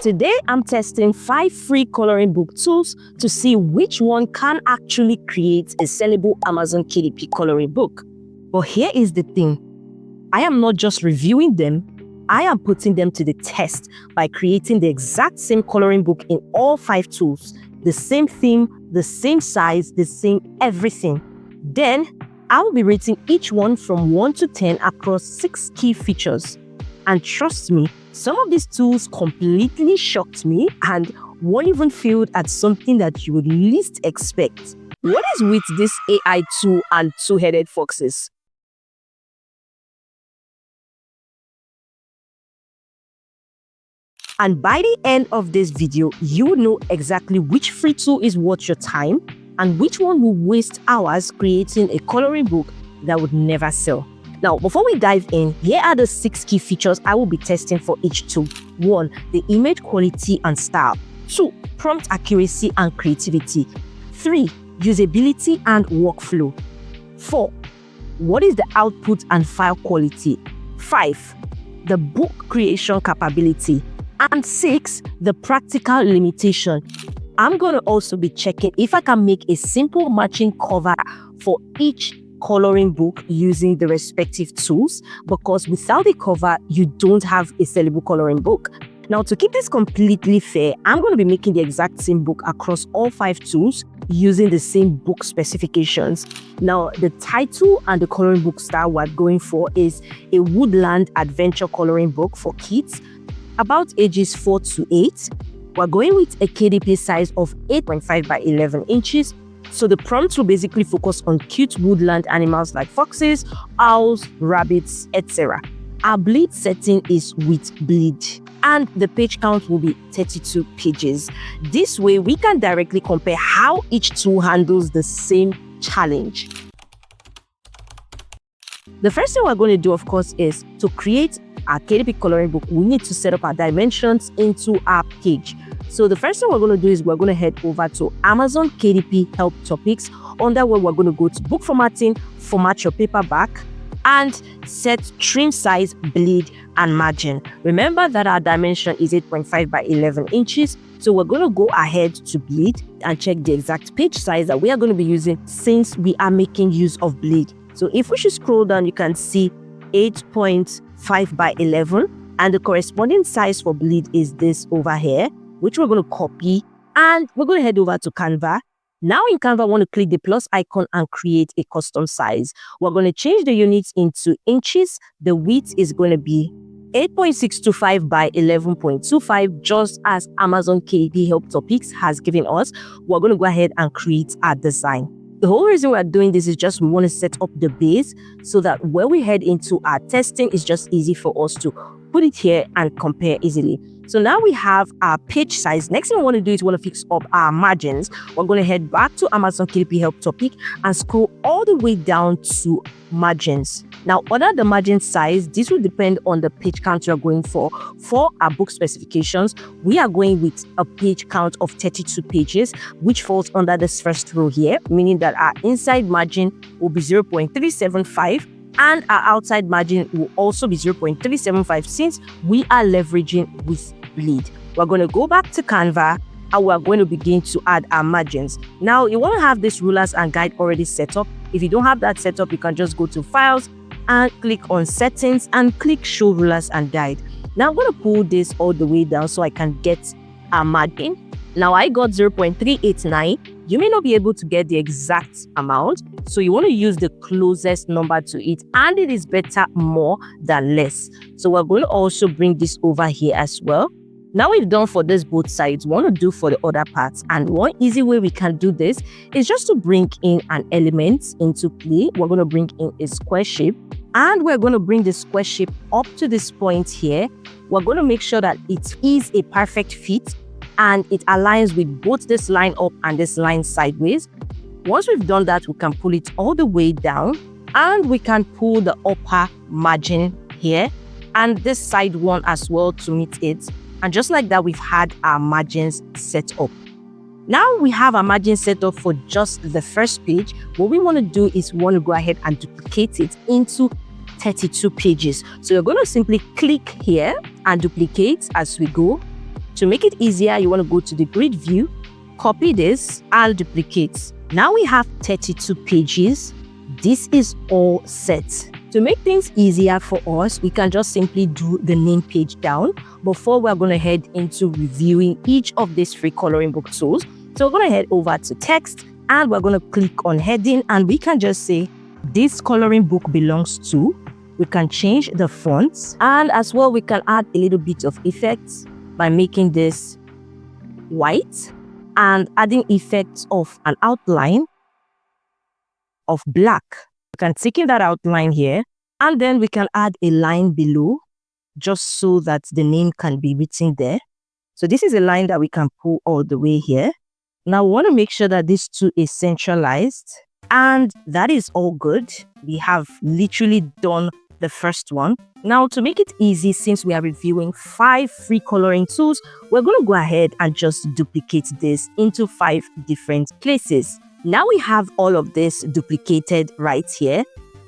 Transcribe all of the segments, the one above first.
Today, I'm testing 5 free coloring book tools to see which one can actually create a sellable Amazon KDP coloring book. But here is the thing. I am not just reviewing them, I am putting them to the test by creating the exact same coloring book in all 5 tools. The same theme, the same size, the same everything. Then, I will be rating each one from 1 to 10 across 6 key features. And trust me, some of these tools completely shocked me and one even failed at something that you would least expect. What is with this AI tool and two-headed foxes? And by the end of this video, you will know exactly which free tool is worth your time and which one will waste hours creating a coloring book that would never sell. Now, before we dive in, here are the 6 key features I will be testing for each tool. 1. The image quality and style. 2. Prompt accuracy and creativity. 3. Usability and workflow. 4. What is the output and file quality? 5. The book creation capability. And 6. The practical limitation. I'm going to also be checking if I can make a simple matching cover for each coloring book using the respective tools, because without a cover, you don't have a sellable coloring book. Now, to keep this completely fair, I'm going to be making the exact same book across all 5 tools using the same book specifications. Now, the title and the coloring book style we're going for is a woodland adventure coloring book for kids about ages 4 to 8. We're going with a KDP size of 8.5 by 11 inches. So the prompt will basically focus on cute woodland animals like foxes, owls, rabbits, etc. Our bleed setting is with bleed, and the page count will be 32 pages. This way, we can directly compare how each tool handles the same challenge. The first thing we're going to do, of course, is to create our KDP coloring book. We need to set up our dimensions into our page. So the first thing we're going to do is we're going to head over to Amazon KDP Help Topics, under where we're going to go to Book Formatting, format your paperback, and set trim size, bleed, and margin. Remember that our dimension is 8.5 by 11 inches. So we're going to go ahead to bleed and check the exact page size that we are going to be using since we are making use of bleed. So if we should scroll down, you can see 8.5 by 11, and the corresponding size for bleed is this over here, which we're going to copy, and we're going to head over to Canva. Now in Canva, I want to click the plus icon and create a custom size. We're going to change the units into inches. The width is going to be 8.625 by 11.25, just as Amazon KDP Help Topics has given us. We're going to go ahead and create our design. The whole reason we're doing this is just we want to set up the base so that when we head into our testing, it's just easy for us to put it here and compare easily. So now we have our page size. Next thing we want to do is we want to fix up our margins. We're going to head back to Amazon KDP Help Topic and scroll all the way down to margins. Now, under the margin size, this will depend on the page count you're going for. For our book specifications, we are going with a page count of 32 pages, which falls under this first row here, meaning that our inside margin will be 0.375. and our outside margin will also be 0.375 since we are leveraging with bleed. We're going to go back to Canva and we're going to begin to add our margins. Now, you want to have this rulers and guide already set up. If you don't have that set up, you can just go to Files and click on Settings and click Show Rulers and Guide. Now, I'm going to pull this all the way down so I can get our margin. Now, I got 0.389. You may not be able to get the exact amount, so you want to use the closest number to it, and it is better more than less. So we're going to also bring this over here as well. Now we've done for this both sides, we want to do for the other parts, and one easy way we can do this is just to bring in an element into play. We're going to bring in a square shape, and we're going to bring the square shape up to this point here. We're going to make sure that it is a perfect fit and it aligns with both this line up and this line sideways. Once we've done that, we can pull it all the way down and we can pull the upper margin here and this side one as well to meet it. And just like that, we've had our margins set up. Now we have our margin set up for just the first page. What we want to do is we want to go ahead and duplicate it into 32 pages. So you're going to simply click here and duplicate as we go. To make it easier, you want to go to the grid view, copy this and duplicate. Now we have 32 pages. This is all set. To make things easier for us, we can just simply do the name page down before we're going to head into reviewing each of these free coloring book tools. So we're going to head over to text and we're going to click on heading and we can just say this coloring book belongs to. We can change the fonts and as well we can add a little bit of effects by making this white and adding effects of an outline of black. We can take in that outline here and then we can add a line below just so that the name can be written there. So this is a line that we can pull all the way here. Now we want to make sure that this too is centralized and that is all good. We have literally done the first one. Now to make it easy, since we are reviewing 5 free coloring tools, we're going to go ahead and just duplicate this into 5 different places. Now we have all of this duplicated right here.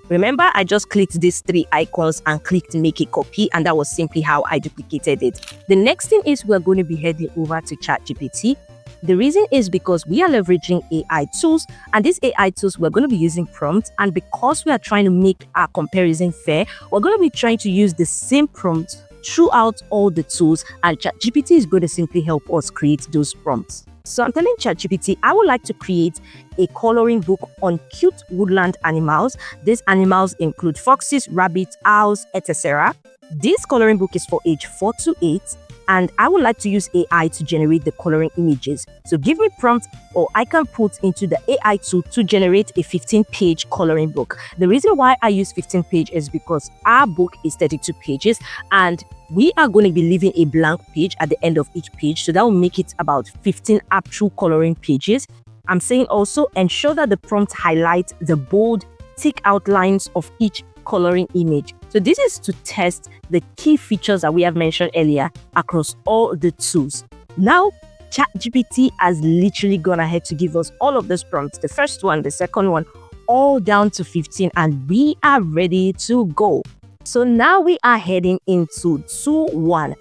Remember, I just clicked these 3 icons and clicked make a copy, and that was simply how I duplicated it. The next thing is we're going to be heading over to ChatGPT. The reason is because we are leveraging AI tools, and these AI tools we're going to be using prompts, and because we are trying to make our comparison fair, we're going to be trying to use the same prompt throughout all the tools, and ChatGPT is going to simply help us create those prompts. So I'm telling ChatGPT, I would like to create a coloring book on cute woodland animals. These animals include foxes, rabbits, owls, etc. This coloring book is for age 4 to 8. And I would like to use AI to generate the coloring images. So give me prompts or I can put into the AI tool to generate a 15-page coloring book. The reason why I use 15 pages is because our book is 32 pages and we are going to be leaving a blank page at the end of each page. So that will make it about 15 actual coloring pages. I'm saying also ensure that the prompt highlights the bold, thick outlines of each coloring image. So this is to test the key features that we have mentioned earlier across all the tools. Now, ChatGPT has literally gone ahead to give us all of those prompts. The first one, the second one, all down to 15, and we are ready to go. So now we are heading into 2.1.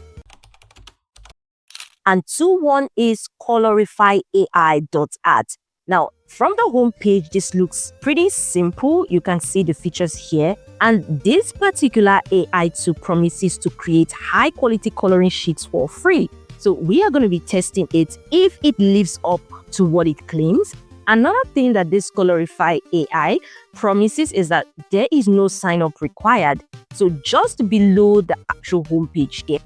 And 2.1 is Colorify AI.art. Now, from the home page, this looks pretty simple. You can see the features here. And this particular AI tool promises to create high quality coloring sheets for free. So we are going to be testing it if it lives up to what it claims. Another thing that this Colorify AI promises is that there is no sign up required. So just below the actual homepage here,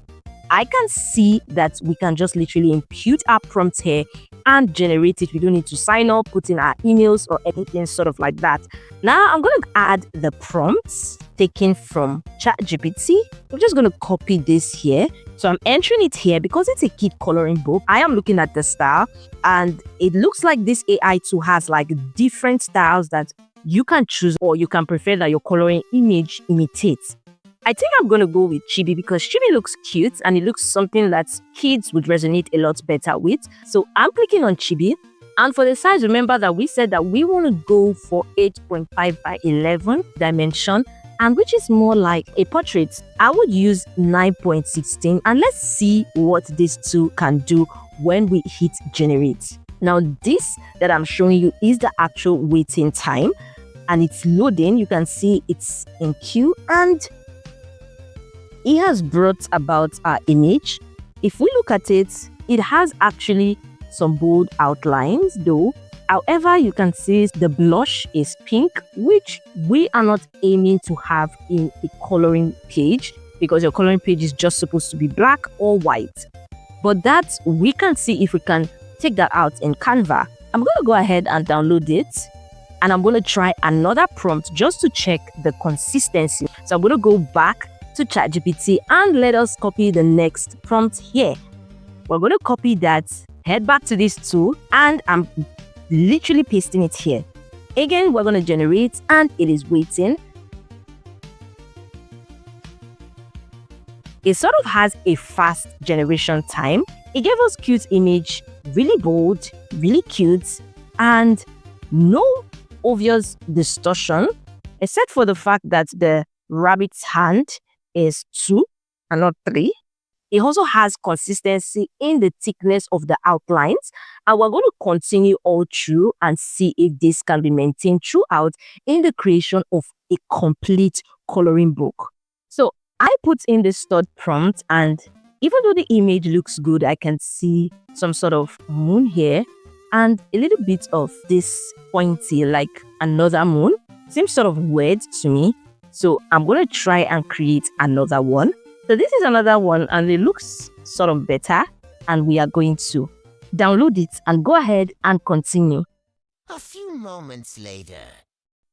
I can see that we can just literally input our prompts here and generate it. We don't need to sign up, put in our emails or anything sort of like that. Now I'm going to add the prompts taken from ChatGPT. I'm just going to copy this here. So I'm entering it here because it's a kid coloring book. I am looking at the style and it looks like this AI tool has like different styles that you can choose, or you can prefer that your coloring image imitates. I think I'm going to go with Chibi because Chibi looks cute and it looks something that kids would resonate a lot better with. So I'm clicking on Chibi. And for the size, remember that we said that we want to go for 8.5 by 11 dimension, and which is more like a portrait. I would use 9.16, and let's see what this tool can do when we hit generate. Now this that I'm showing you is the actual waiting time, and it's loading. You can see it's in queue and it has brought about our image. If we look at it, it has actually some bold outlines though. However, you can see the blush is pink, which we are not aiming to have in a coloring page because your coloring page is just supposed to be black or white. But that we can see if we can take that out in Canva. I'm going to go ahead and download it. And I'm going to try another prompt just to check the consistency. So I'm going to go back to ChatGPT and let us copy the next prompt here. We're going to copy that, head back to this tool, and I'm literally pasting it here. Again, we're going to generate and it is waiting. It sort of has a fast generation time. It gave us cute image, really bold, really cute, and no obvious distortion, except for the fact that the rabbit's hand is 2 and not 3. It also has consistency in the thickness of the outlines. And we're going to continue all through and see if this can be maintained throughout in the creation of a complete coloring book. So I put in the stored prompt, and even though the image looks good, I can see some sort of moon here and a little bit of this pointy like another moon. Seems sort of weird to me. So I'm going to try and create another one. So this is another one and it looks sort of better, and we are going to download it and go ahead and continue. A few moments later.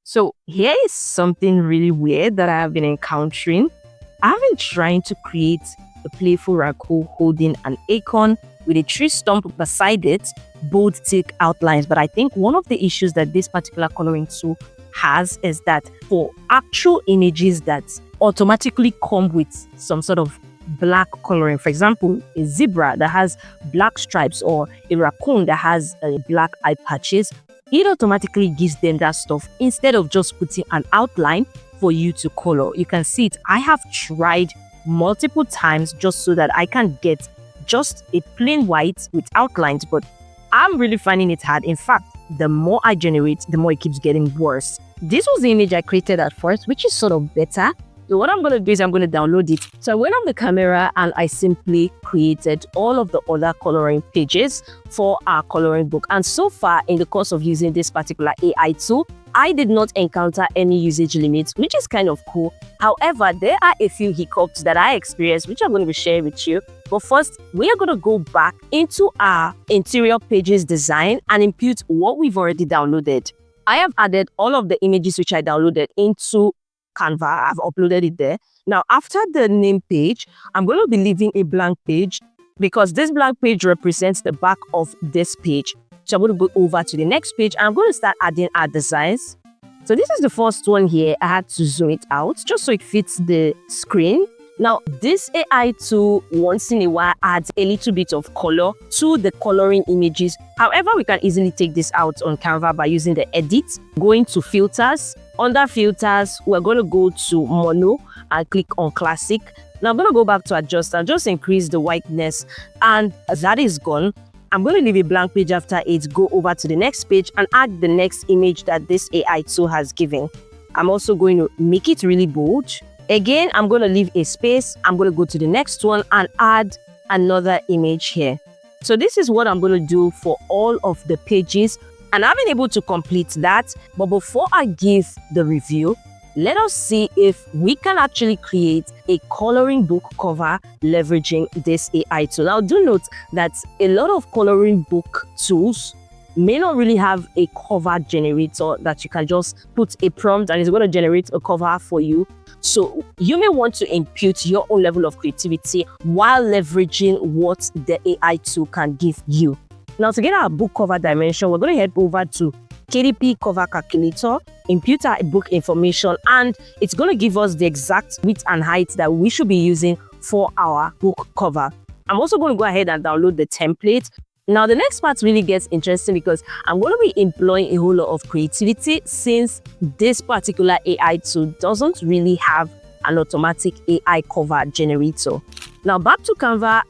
So here is something really weird that I have been encountering. I've been trying to create a playful raccoon holding an acorn with a tree stump beside it, bold thick outlines. But I think one of the issues that this particular coloring tool has is that for actual images that automatically come with some sort of black coloring, for example, a zebra that has black stripes or a raccoon that has black eye patches, it automatically gives them that stuff instead of just putting an outline for you to color. You can see it. I have tried multiple times just so that I can get just a plain white with outlines, but I'm really finding it hard. In fact, the more I generate, the more it keeps getting worse. This was the image I created at first, which is sort of better. So what I'm going to do is I'm going to download it. So I went on the camera and I simply created all of the other coloring pages for our coloring book. And so far in the course of using this particular AI tool, I did not encounter any usage limits, which is kind of cool. However, there are a few hiccups that I experienced, which I'm going to be sharing with you. But first, we are going to go back into our interior pages design and impute what we've already downloaded. I have added all of the images which I downloaded into Canva. I've uploaded it there. Now, after the name page, I'm going to be leaving a blank page because this blank page represents the back of this page. So I'm going to go over to the next page and I'm going to start adding our designs. So this is the first one here. I had to zoom it out just so it fits the screen. Now, this AI tool once in a while adds a little bit of color to the coloring images. However, we can easily take this out on Canva by using the edit, going to filters. Under filters, we're going to go to mono and click on classic. Now I'm going to go back to adjust and just increase the whiteness, and that is gone. I'm going to leave a blank page after it, go over to the next page and add the next image that this AI tool has given. I'm also going to make it really bold. Again, I'm going to leave a space. I'm going to go to the next one and add another image here. So this is what I'm going to do for all of the pages. And I've been able to complete that. But before I give the review, let us see if we can actually create a coloring book cover leveraging this AI tool. Now, do note that a lot of coloring book tools may not really have a cover generator that you can just put a prompt and it's going to generate a cover for you. So you may want to impute your own level of creativity while leveraging what the AI tool can give you. Now, to get our book cover dimension, we're going to head over to KDP cover calculator, impute our book information, and it's going to give us the exact width and height that we should be using for our book cover. I'm also going to go ahead and download the template. Now, the next part really gets interesting because I'm going to be employing a whole lot of creativity since this particular AI tool doesn't really have an automatic AI cover generator. Now, back to Canva,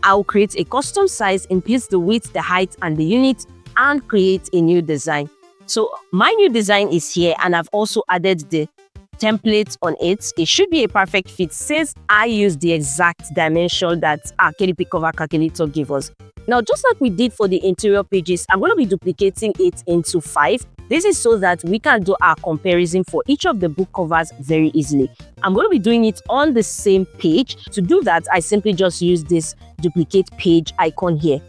I'll create a custom size, impute the width, the height, and the unit, and create a new design. So my new design is here, and I've also added the template on it. It should be a perfect fit since I use the exact dimension that our KDP cover calculator gave us. Now, just like we did for the interior pages, I'm going to be duplicating it into 5. This is so that we can do our comparison for each of the book covers very easily. I'm going to be doing it on the same page. To do that, I simply just use this duplicate page icon here.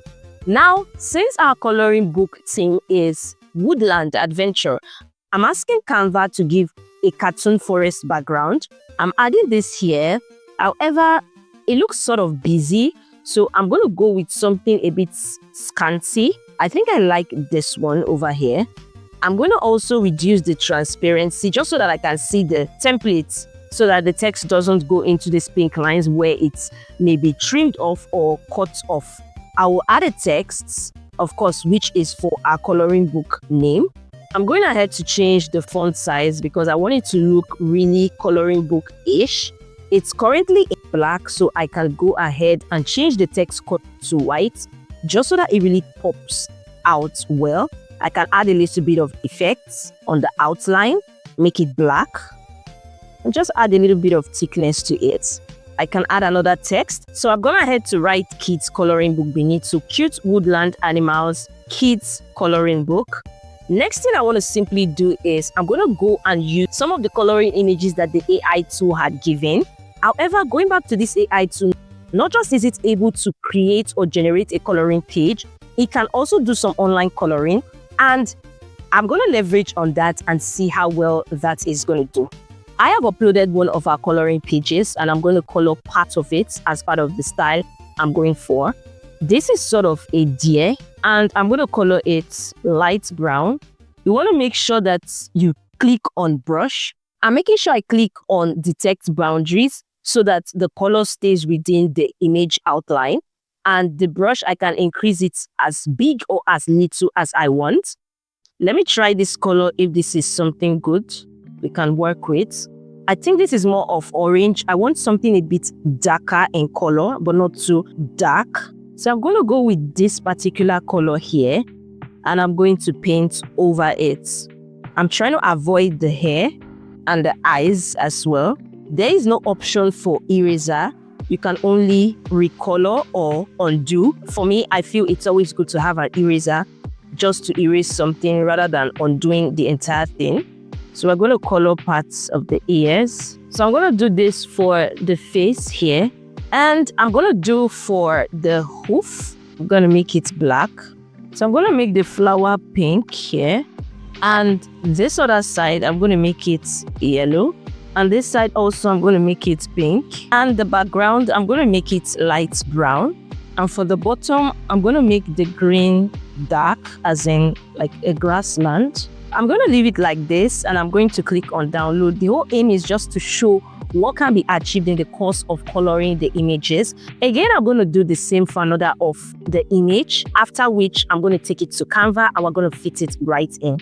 Now, since our coloring book theme is woodland adventure, I'm asking Canva to give a cartoon forest background. I'm adding this here. However, it looks sort of busy. So I'm going to go with something a bit scanty. I think I like this one over here. I'm going to also reduce the transparency just so that I can see the template so that the text doesn't go into these pink lines where it's maybe trimmed off or cut off. I will add a text, of course, which is for our coloring book name. I'm going ahead to change the font size because I want it to look really coloring book-ish. It's currently black, so I can go ahead and change the text color to white just so that it really pops out well. I can add a little bit of effects on the outline, make it black, and just add a little bit of thickness to it. I can add another text. So I've gone ahead to write kids coloring book beneath. So cute woodland animals, kids coloring book. Next thing I want to simply do is I'm going to go and use some of the coloring images that the AI tool had given. However, going back to this AI tool, not just is it able to create or generate a coloring page, it can also do some online coloring. And I'm going to leverage on that and see how well that is going to do. I have uploaded one of our coloring pages and I'm going to color part of it as part of the style I'm going for. This is sort of a deer and I'm going to color it light brown. You want to make sure that you click on brush. I'm making sure I click on detect boundaries so that the color stays within the image outline. And the brush, I can increase it as big or as little as I want. Let me try this color if this is something good we can work with. I think this is more of orange. I want something a bit darker in color, but not too dark. So I'm going to go with this particular color here, and I'm going to paint over it. I'm trying to avoid the hair and the eyes as well. There is no option for eraser. You can only recolor or undo. For me, I feel it's always good to have an eraser just to erase something rather than undoing the entire thing. So we're going to color parts of the ears. So I'm going to do this for the face here. And I'm going to do for the hoof. I'm going to make it black. So I'm going to make the flower pink here. And this other side, I'm going to make it yellow. And this side also, I'm going to make it pink. And the background, I'm going to make it light brown. And for the bottom, I'm going to make the green dark, as in like a grassland. I'm going to leave it like this, and I'm going to click on download. The whole aim is just to show what can be achieved in the course of coloring the images. Again, I'm going to do the same for another of the image, after which I'm going to take it to Canva and we're going to fit it right in.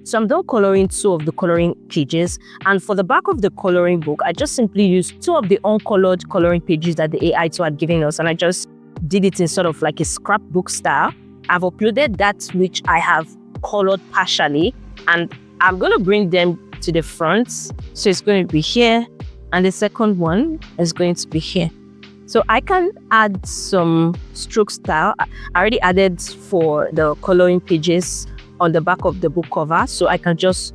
So I'm done coloring 2 of the coloring pages, and for the back of the coloring book, I just simply used 2 of the uncolored coloring pages that the AI tool had given us, and I just did it in sort of like a scrapbook style. I've uploaded that which I have colored partially, and I'm going to bring them to the front. So it's going to be here, and the second one is going to be here. So I can add some stroke style. I already added for the coloring pages on the back of the book cover, so I can just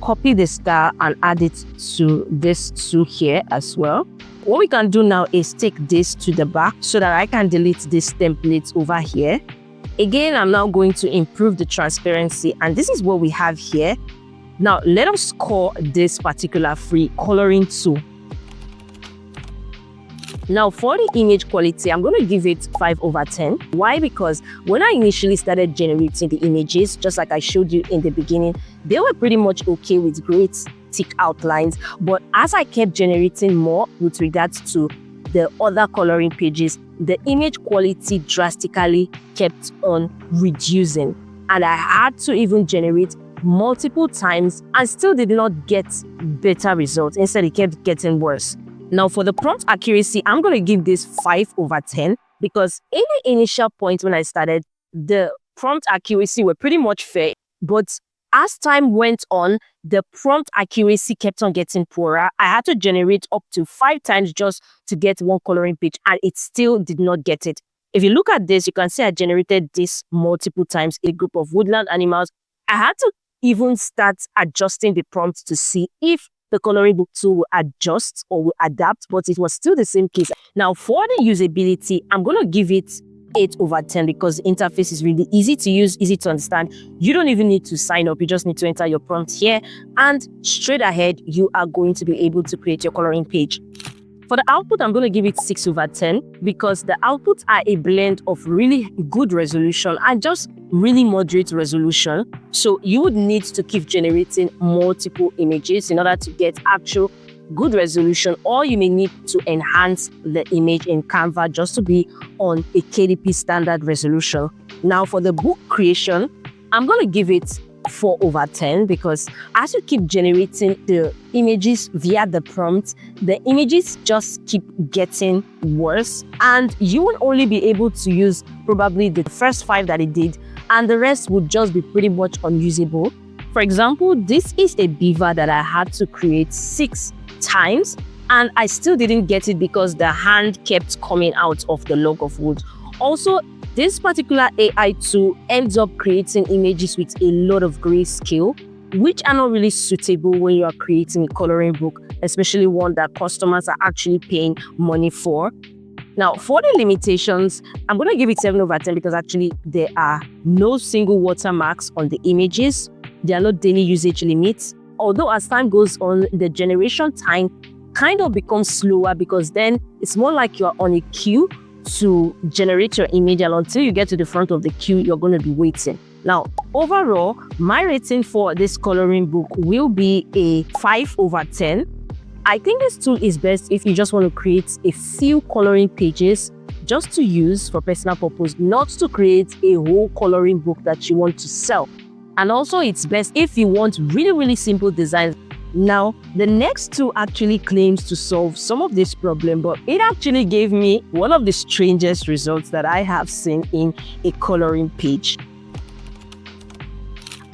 copy the style and add it to this 2 here as well. What we can do now is take this to the back so that I can delete this template over here. Again, I'm now going to improve the transparency, and this is what we have here. Now, let us score this particular free coloring tool. Now, for the image quality, I'm going to give it 5/10. Why? Because when I initially started generating the images, just like I showed you in the beginning, they were pretty much okay with great thick outlines. But as I kept generating more with regards to the other coloring pages, the image quality drastically kept on reducing. And I had to even generate multiple times and still did not get better results. Instead, it kept getting worse. Now, for the prompt accuracy, I'm going to give this 5/10 because in the initial point when I started, the prompt accuracy were pretty much fair. But as time went on, the prompt accuracy kept on getting poorer. I had to generate up to 5 times just to get one coloring page, and it still did not get it. If you look at this, you can see I generated this multiple times, a group of woodland animals. I had to even start adjusting the prompt to see if the coloring book tool will adjust or will adapt, but it was still the same case. Now, for the usability, I'm going to give it 8/10 because the interface is really easy to use, easy to understand. You don't even need to sign up. You just need to enter your prompt here, and straight ahead, you are going to be able to create your coloring page. For the output, I'm going to give it 6/10 because the outputs are a blend of really good resolution and just really moderate resolution. So you would need to keep generating multiple images in order to get actual good resolution, or you may need to enhance the image in Canva just to be on a KDP standard resolution. Now, for the book creation, I'm going to give it 4/10 because as you keep generating the images via the prompt, the images just keep getting worse, and you will only be able to use probably the first 5 that it did, and the rest would just be pretty much unusable. For example, this is a beaver that I had to create 6 times, and I still didn't get it because the hand kept coming out of the log of wood. Also, this particular AI tool ends up creating images with a lot of grayscale, which are not really suitable when you are creating a coloring book, especially one that customers are actually paying money for. Now, for the limitations, I'm going to give it 7/10 because actually there are no single watermarks on the images. There are no daily usage limits. Although as time goes on, the generation time kind of becomes slower because then it's more like you're on a queue to generate your image, and until you get to the front of the queue, you're going to be waiting. Now, overall, my rating for this coloring book will be a 5/10. I think this tool is best if you just want to create a few coloring pages just to use for personal purpose, not to create a whole coloring book that you want to sell. And also, it's best if you want really simple designs. Now, the next tool actually claims to solve some of this problem, but it actually gave me one of the strangest results that I have seen in a coloring page.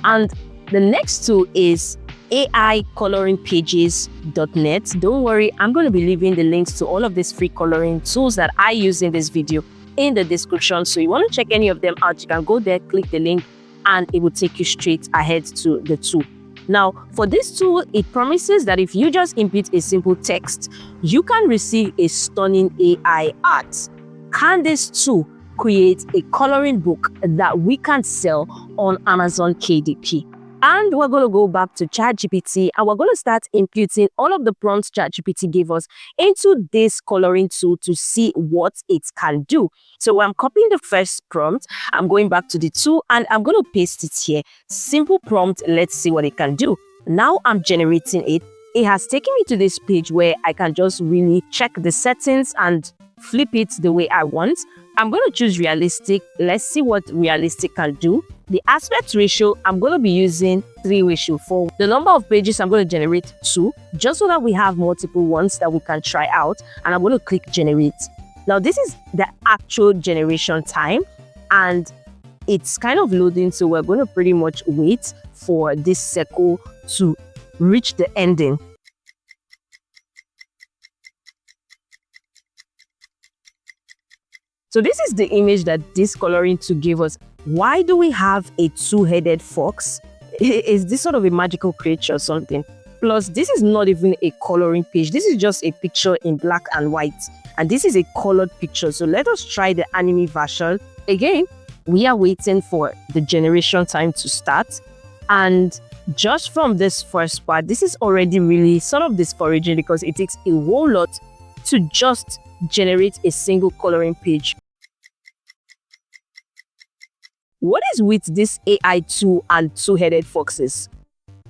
And the next tool is iColoringPages.net. Don't worry, I'm going to be leaving the links to all of these free coloring tools that I use in this video in the description. So you want to check any of them out, you can go there, click the link, and it will take you straight ahead to the tool. Now, for this tool, it promises that if you just input a simple text, you can receive a stunning AI art. Can this tool create a coloring book that we can sell on Amazon KDP? And we're going to go back to ChatGPT and we're going to start inputting all of the prompts ChatGPT gave us into this coloring tool to see what it can do. So I'm copying the first prompt, I'm going back to the tool and I'm going to paste it here. Simple prompt, let's see what it can do. Now I'm generating it. It has taken me to this page where I can just really check the settings and flip it the way I want. I'm going to choose realistic. Let's see what realistic can do. The aspect ratio, I'm going to be using 3:4. The number of pages, I'm going to generate 2, just so that we have multiple ones that we can try out. And I'm going to click generate. Now, this is the actual generation time, and it's kind of loading. So we're going to pretty much wait for this circle to reach the ending. So this is the image that this coloring tool gave us. Why do we have a 2-headed fox? Is this sort of a magical creature or something? Plus, this is not even a coloring page. This is just a picture in black and white. And this is a colored picture. So let us try the anime version. Again, we are waiting for the generation time to start. And just from this first part, this is already really sort of discouraging because it takes a whole lot to just generate a single coloring page. What is with this AI tool and 2-headed foxes?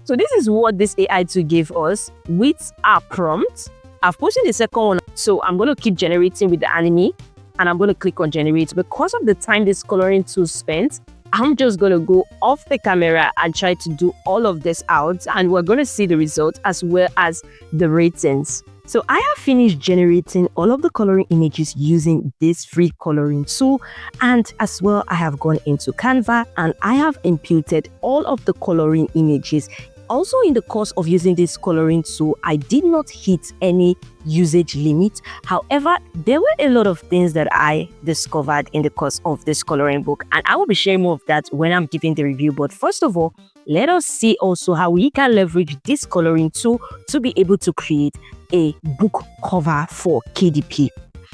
So this is what this AI tool gave us with our prompt. I've posted the second one, so I'm going to keep generating with the anime and I'm going to click on generate. Because of the time this coloring tool spent, I'm just going to go off the camera and try to do all of this out, and we're going to see the result as well as the ratings. So I have finished generating all of the coloring images using this free coloring tool, and as well I have gone into Canva and I have inputted all of the coloring images. Also, in the course of using this coloring tool, I did not hit any usage limit. However, there were a lot of things that I discovered in the course of this coloring book, and I will be sharing more of that when I'm giving the review. But first of all, let us see also how we can leverage this coloring tool to be able to create a book cover for KDP.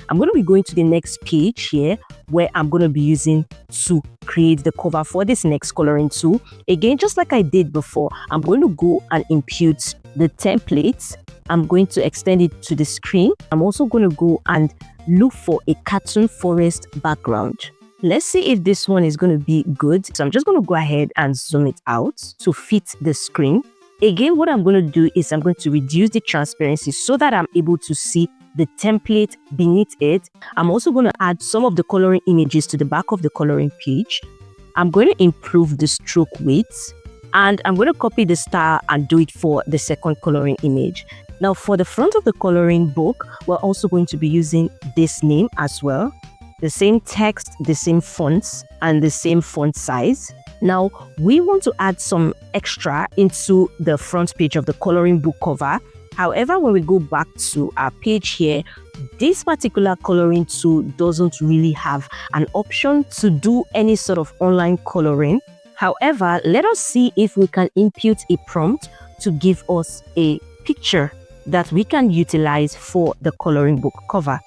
I'm going to be going to the next page here where I'm going to be using to create the cover for this next coloring tool. Again, just like I did before, I'm going to go and impute the templates. I'm going to extend it to the screen. I'm also going to go and look for a cartoon forest background. Let's see if this one is going to be good. So I'm just going to go ahead and zoom it out to fit the screen. Again, what I'm going to do is I'm going to reduce the transparency so that I'm able to see the template beneath it. I'm also going to add some of the coloring images to the back of the coloring page. I'm going to improve the stroke weight. And I'm going to copy the star and do it for the second coloring image. Now for the front of the coloring book, we're also going to be using this name as well. The same text, the same fonts, and the same font size. Now we want to add some extra into the front page of the coloring book cover. However, when we go back to our page here, this particular coloring tool doesn't really have an option to do any sort of online coloring. However, let us see if we can input a prompt to give us a picture that we can utilize for the coloring book cover.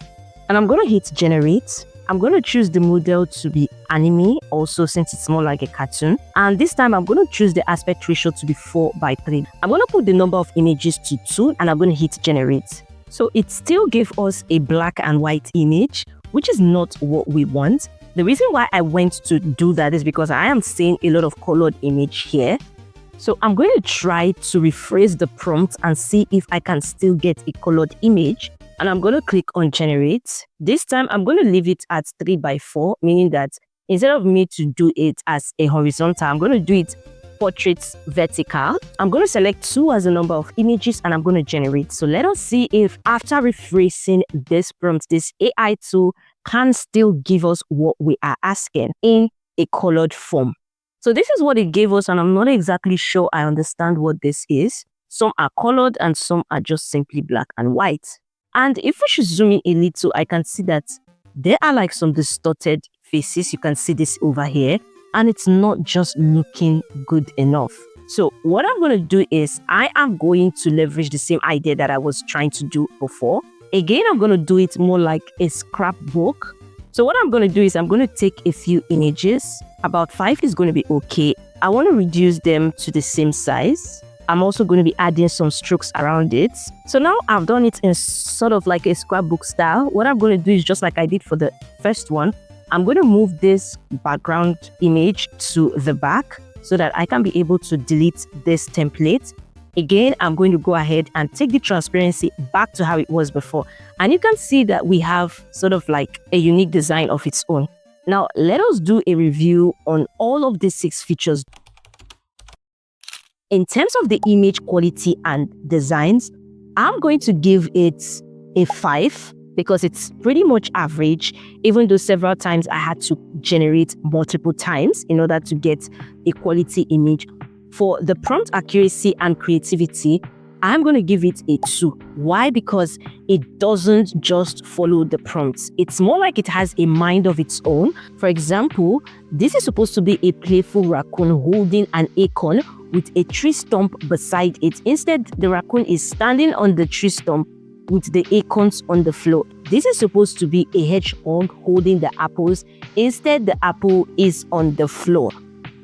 And I'm going to hit generate. I'm going to choose the model to be anime, also since it's more like a cartoon. And this time I'm going to choose the aspect ratio to be 4:3. I'm going to put the number of images to 2 and I'm going to hit generate. So it still gave us a black and white image, which is not what we want. The reason why I went to do that is because I am seeing a lot of colored image here. So I'm going to try to rephrase the prompt and see if I can still get a colored image. And I'm going to click on generate. This time I'm going to leave it at 3:4, meaning that instead of me to do it as a horizontal, I'm going to do it portrait vertical. I'm going to select 2 as the number of images and I'm going to generate. So let us see if after rephrasing this prompt, this AI tool can still give us what we are asking in a colored form. So this is what it gave us, and I'm not exactly sure I understand what this is. Some are colored and some are just simply black and white. And if we should zoom in a little, I can see that there are like some distorted faces. You can see this over here, and it's not just looking good enough. So what I'm going to do is I am going to leverage the same idea that I was trying to do before. Again, I'm going to do it more like a scrapbook. So what I'm going to do is I'm going to take a few images. About 5 is going to be okay. I want to reduce them to the same size. I'm also going to be adding some strokes around it. So now I've done it in sort of like a scrapbook style. What I'm going to do is just like I did for the first one. I'm going to move this background image to the back so that I can be able to delete this template. Again, I'm going to go ahead and take the transparency back to how it was before. And you can see that we have sort of like a unique design of its own. Now, let us do a review on all of these 6 features. In terms of the image quality and designs, I'm going to give it a 5 because it's pretty much average, even though several times I had to generate multiple times in order to get a quality image. For the prompt accuracy and creativity, I'm going to give it a 2. Why? Because it doesn't just follow the prompts. It's more like it has a mind of its own. For example, this is supposed to be a playful raccoon holding an acorn with a tree stump beside it. Instead, the raccoon is standing on the tree stump with the acorns on the floor. This is supposed to be a hedgehog holding the apples. Instead, the apple is on the floor.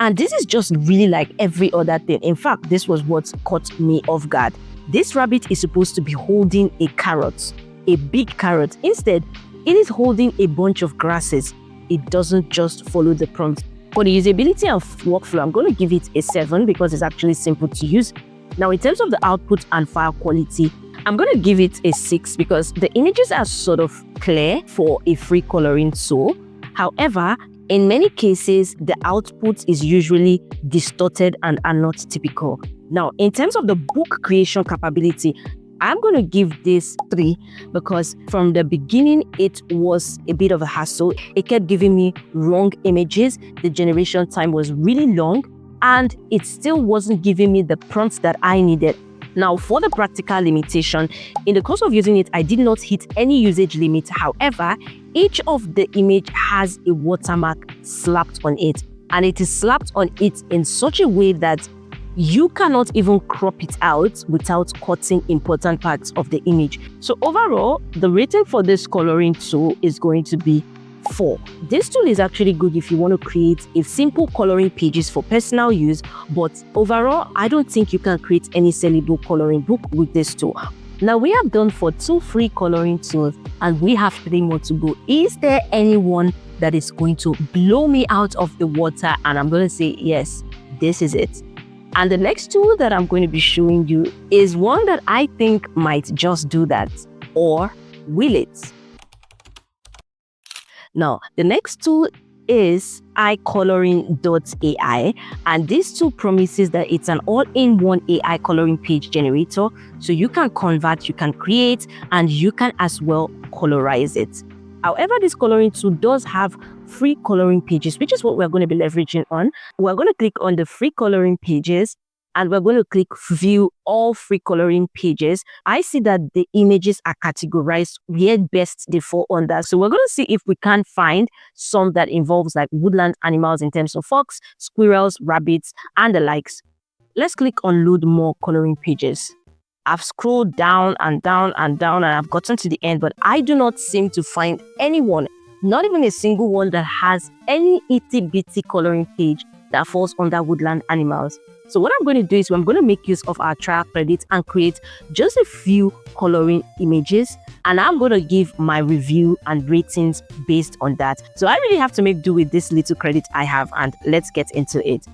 And this is just really like every other thing. In fact, this was what caught me off guard. This rabbit is supposed to be holding a carrot, a big carrot. Instead, it is holding a bunch of grasses. It doesn't just follow the prompt. For the usability of workflow, I'm going to give it a 7 because it's actually simple to use. Now, in terms of the output and file quality, I'm going to give it a 6 because the images are sort of clear for a free coloring tool. However, in many cases, the output is usually distorted and are not typical. Now, in terms of the book creation capability, I'm going to give this 3 because from the beginning, it was a bit of a hassle. It kept giving me wrong images. The generation time was really long and it still wasn't giving me the prompts that I needed. Now, for the practical limitation, in the course of using it, I did not hit any usage limit. However, each of the image has a watermark slapped on it, and it is slapped on it in such a way that you cannot even crop it out without cutting important parts of the image. So overall, the rating for this coloring tool is going to be 4. This tool is actually good if you want to create a simple coloring pages for personal use, but overall, I don't think you can create any sellable coloring book with this tool. Now, we have done for 2 free coloring tools and we have 3 more to go. Is there anyone that is going to blow me out of the water? And I'm going to say, yes, this is it. And the next tool that I'm going to be showing you is one that I think might just do that. Or will it? Now, the next tool is iColoring.ai, and this tool promises that it's an all-in-one AI coloring page generator, so you can convert, you can create, and you can as well colorize it. However, this coloring tool does have free coloring pages, which is what we're going to be leveraging on. We're going to click on the free coloring pages, and we're going to click view all free coloring pages. I see that the images are categorized where best they fall under. So we're going to see if we can find some that involves like woodland animals in terms of fox, squirrels, rabbits, and the likes. Let's click on load more coloring pages. I've scrolled down and down and down, and I've gotten to the end, but I do not seem to find anyone, not even a single one, that has any itty-bitty coloring page that falls under woodland animals. So what I'm going to do is I'm going to make use of our trial credits and create just a few coloring images, and I'm going to give my review and ratings based on that. So I really have to make do with this little credit I have, and let's get into it.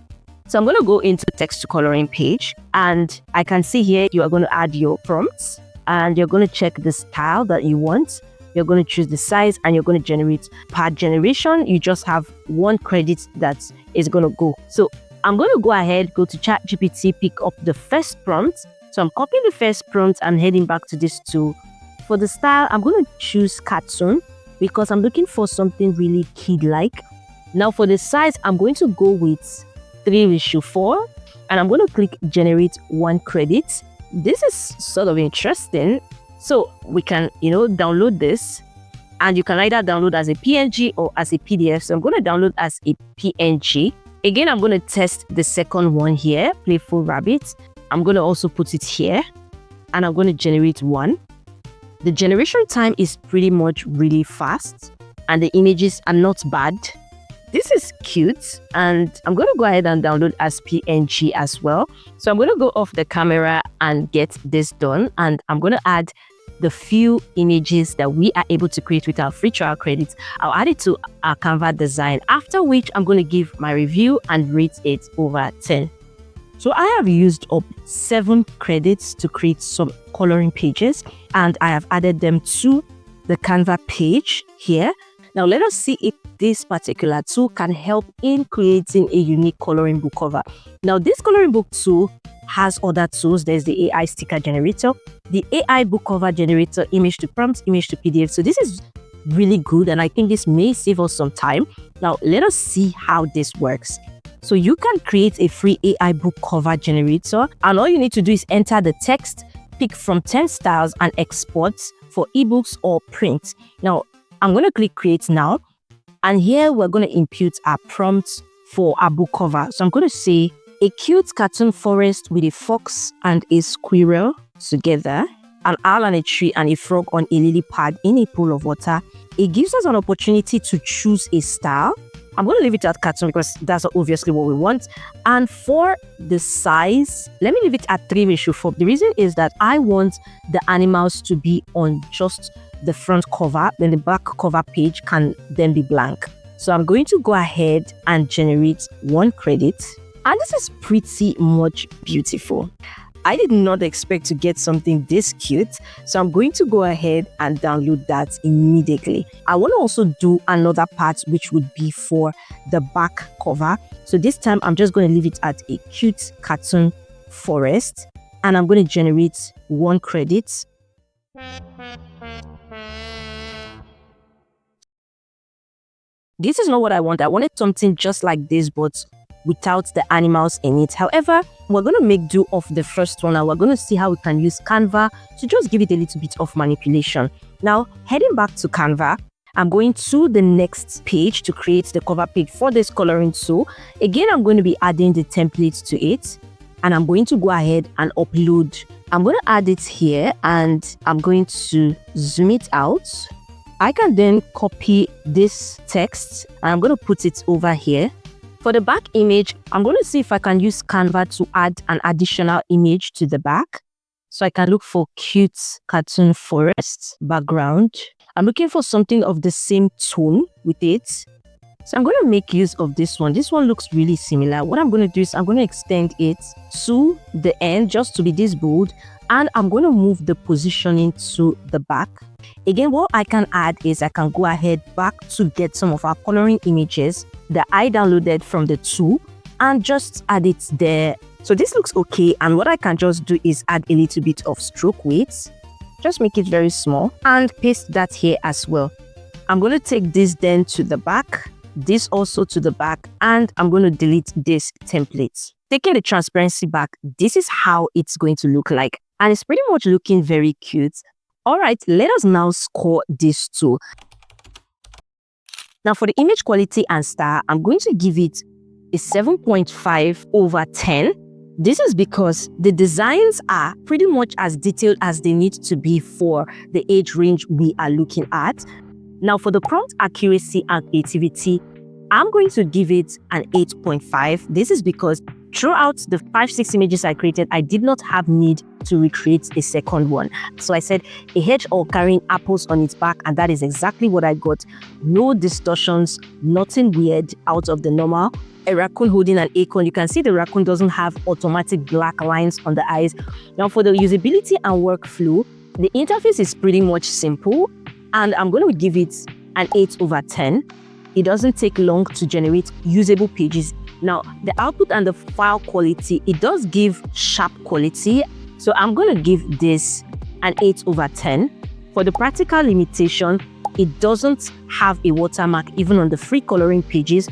So I'm going to go into text to coloring page, and I can see here you are going to add your prompts, and you're going to check the style that you want. You're going to choose the size, and you're going to generate. Per generation, you just have one credit that is going to go. So I'm going to go ahead, go to ChatGPT, pick up the first prompt. So I'm copying the first prompt and heading back to this tool. For the style, I'm going to choose cartoon because I'm looking for something really kid-like. Now for the size, I'm going to go with 3:4, and I'm going to click generate one credit. This is sort of interesting. So we can, download this, and you can either download as a PNG or as a PDF. So I'm going to download as a PNG. Again, I'm going to test the second one here, Playful Rabbit. I'm going to also put it here, and I'm going to generate one. The generation time is pretty much really fast, and the images are not bad. This is cute, and I'm going to go ahead and download as PNG as well. So I'm going to go off the camera and get this done, and I'm going to add the few images that we are able to create with our free trial credits. I'll add it to our Canva design, after which I'm going to give my review and rate it over 10. So I have used up 7 credits to create some coloring pages, and I have added them to the Canva page here. Now let us see if this particular tool can help in creating a unique coloring book cover. Now this coloring book tool has other tools. There's the AI sticker generator, the AI book cover generator, image to prompt, image to PDF. So this is really good, and I think this may save us some time. Now let us see how this works. So you can create a free AI book cover generator, and all you need to do is enter the text, pick from 10 styles, and export for ebooks or print. Now I'm going to click create now, and here we're going to input our prompts for our book cover. So I'm going to say a cute cartoon forest with a fox and a squirrel together, an owl and a tree, and a frog on a lily pad in a pool of water. It gives us an opportunity to choose a style. I'm going to leave it at cartoon because that's obviously what we want. And for the size, let me leave it at 3:4. The reason is that I want the animals to be on just the front cover, then the back cover page can then be blank. So I'm going to go ahead and generate one credit, and this is pretty much beautiful. I did not expect to get something this cute, so I'm going to go ahead and download that immediately. I want to also do another part, which would be for the back cover. So this time I'm just going to leave it at a cute cartoon forest, and I'm going to generate one credit. This is not what I want. I wanted something just like this, but without the animals in it. However, we're going to make do of the first one, and we're going to see how we can use Canva to just give it a little bit of manipulation. Now, heading back to Canva, I'm going to the next page to create the cover page for this coloring tool. Again, I'm going to be adding the template to it, and I'm going to go ahead and upload. I'm going to add it here, and I'm going to zoom it out. I can then copy this text, and I'm going to put it over here. For the back image, I'm going to see if I can use Canva to add an additional image to the back. So I can look for cute cartoon forest background. I'm looking for something of the same tone with it. So I'm going to make use of this one. This one looks really similar. What I'm going to do is I'm going to extend it to the end just to be this bold. and I'm going to move the positioning to the back. Again, what I can add is I can go ahead back to get some of our coloring images that I downloaded from the tool and just add it there. So this looks okay, and what I can just do is add a little bit of stroke weight, just make it very small, and paste that here as well. I'm going to take this then to the back, this also to the back, and I'm going to delete this template. Taking the transparency back, this is how it's going to look like, and it's pretty much looking very cute. All right, let us now score this tool. Now for the image quality and style, I'm going to give it a 7.5/10. This is because the designs are pretty much as detailed as they need to be for the age range we are looking at. Now for the prompt accuracy and creativity, I'm going to give it an 8.5. This is because throughout the 5-6 images I created, I did not have need to recreate a second one. So I said a hedgehog carrying apples on its back, and that is exactly what I got. No distortions, nothing weird out of the normal. A raccoon holding an acorn. You can see the raccoon doesn't have automatic black lines on the eyes. Now for the usability and workflow, the interface is pretty much simple, and I'm going to give it an 8/10. It doesn't take long to generate usable pages. Now the output and the file quality, it does give sharp quality, so I'm going to give this an 8/10. For the practical limitation, it doesn't have a watermark even on the free coloring pages,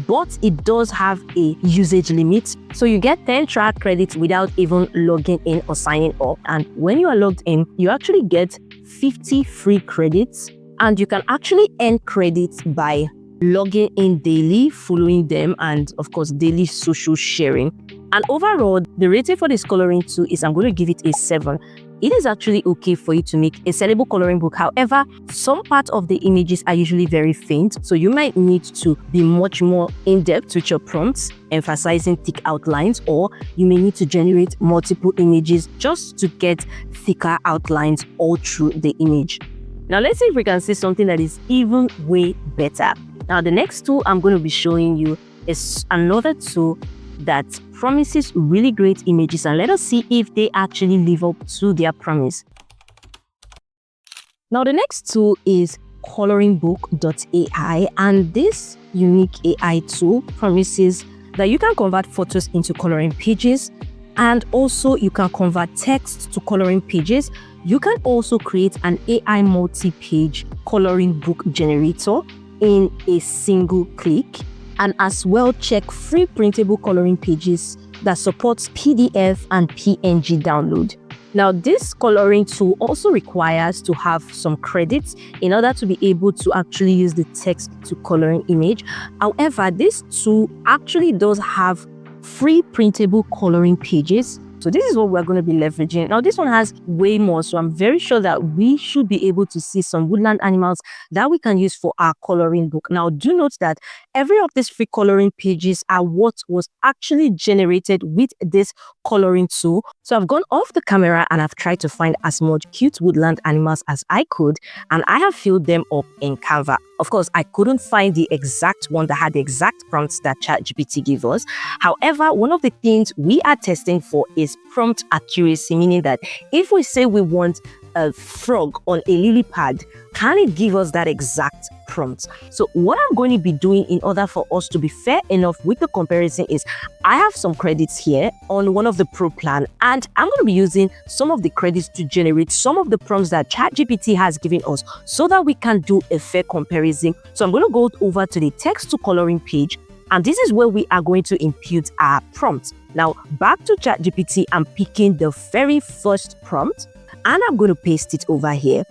but it does have a usage limit. So you get 10 trial credits without even logging in or signing up. And when you are logged in, you actually get 50 free credits, and you can actually earn credits by logging in daily, following them, and of course daily social sharing. And overall, the rating for this coloring tool is, I'm going to give it a 7. It is actually okay for you to make a sellable coloring book. However, some parts of the images are usually very faint, so you might need to be much more in-depth with your prompts, emphasizing thick outlines, or you may need to generate multiple images just to get thicker outlines all through the image. Now let's see if we can see something that is even way better. Now the next tool I'm going to be showing you is another tool that promises really great images, and let us see if they actually live up to their promise. Now the next tool is ColoringBook AI, and this unique AI tool promises that you can convert photos into coloring pages, and also you can convert text to coloring pages. You can also create an AI multi-page coloring book generator in a single click, and as well check free printable coloring pages that supports PDF and PNG download. Now this coloring tool also requires to have some credits in order to be able to actually use the text to coloring image. However, this tool actually does have free printable coloring pages. So this is what we're going to be leveraging. Now this one has way more, so I'm very sure that we should be able to see some woodland animals that we can use for our coloring book. Now do note that every of these free coloring pages are what was actually generated with this coloring tool. So I've gone off the camera and I've tried to find as much cute woodland animals as I could, and I have filled them up in Canva. Of course, I couldn't find the exact one that had the exact prompts that ChatGPT gave us. However, one of the things we are testing for is prompt accuracy, meaning that if we say we want a frog on a lily pad, can it give us that exact prompt? So what I'm going to be doing in order for us to be fair enough with the comparison is I have some credits here on one of the pro plan, and I'm going to be using some of the credits to generate some of the prompts that ChatGPT has given us so that we can do a fair comparison. So I'm going to go over to the text to coloring page, and this is where we are going to input our prompt. Now back to ChatGPT, I'm picking the very first prompt and I'm going to paste it over here.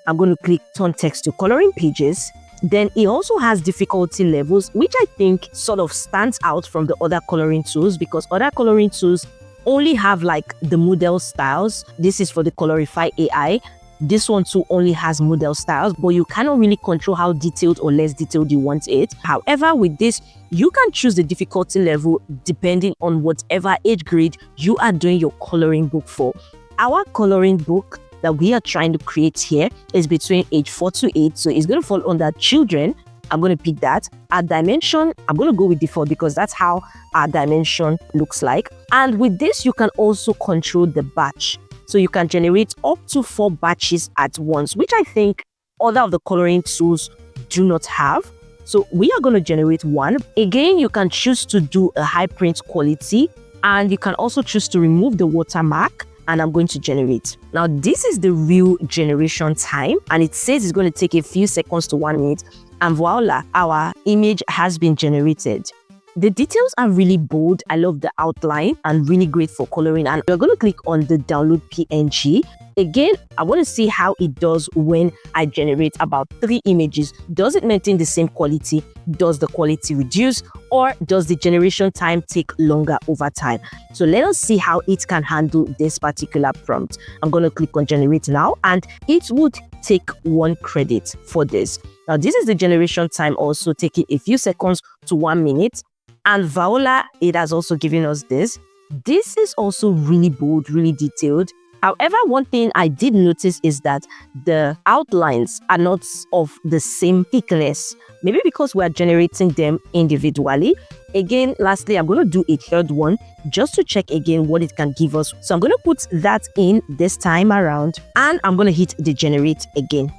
I'm going to click turn text to coloring pages. Then it also has difficulty levels, which I think sort of stands out from the other coloring tools, because other coloring tools only have like the model styles. This is for the Colorify AI. This one too only has model styles, but you cannot really control how detailed or less detailed you want it. However, with this, you can choose the difficulty level depending on whatever age grade you are doing your coloring book for. Our coloring book that we are trying to create here is between age 4 to 8, so it's going to fall under children. I'm going to pick that. Our dimension, I'm going to go with default because that's how our dimension looks like. And with this, you can also control the batch. So you can generate up to 4 batches at once, which I think other of the coloring tools do not have. So we are going to generate one. Again, you can choose to do a high print quality, and you can also choose to remove the watermark, and I'm going to generate. Now, this is the real generation time, and it says it's going to take a few seconds to 1 minute, and voila, our image has been generated. The details are really bold. I love the outline and really great for coloring. And we're going to click on the download PNG. Again, I want to see how it does when I generate about 3 images. Does it maintain the same quality? Does the quality reduce? Or does the generation time take longer over time? So let us see how it can handle this particular prompt. I'm going to click on generate now, and it would take 1 credit for this. Now, this is the generation time, also taking a few seconds to 1 minute. And voila, it has also given us this. This is also really bold, really detailed. However, one thing I did notice is that the outlines are not of the same thickness. Maybe because we are generating them individually. Again, lastly, I'm going to do a third one just to check again what it can give us. So I'm going to put that in this time around, and I'm going to hit the generate again.